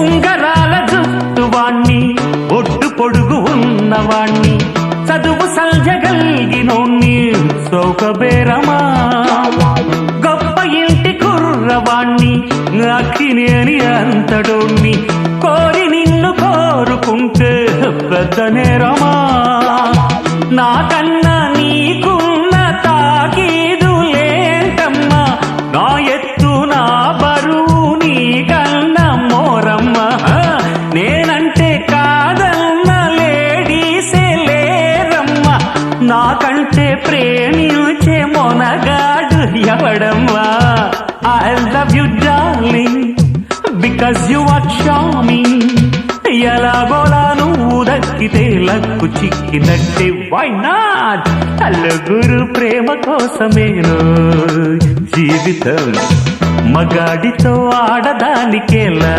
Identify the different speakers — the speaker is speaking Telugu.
Speaker 1: ఉంగరాల జుట్టువాణ్ణి ఒడ్డు పొడుగు ఉన్నవాణ్ణి చదువు సల్జగల్గినోణ్ణి సౌకబేరమా గొప్ప ఇంటి కుర్రవాణ్ణి అక్కినేని అంతడోణ్ణి కోరి నిన్ను కోరుకుంటే పెద్ద నేరమా నాకన్నా నీకున్న తాకీదులేంటమ్మా నా ఎత్తు నా బరువు నీకన్నా మోరమ్మ నేనంటే కాదన్న లేడీసే లేరమ్మ నాకంటే ప్రేమించే Monagadu ఎవడమ్మా I love you darling because you are charming ఎలాగోలా నువ్వు దక్కితే లక్కు చిక్కినట్టే why not నలుగురు ప్రేమ కోసమేను జీవితం మగాడితో ఆడదానికేలా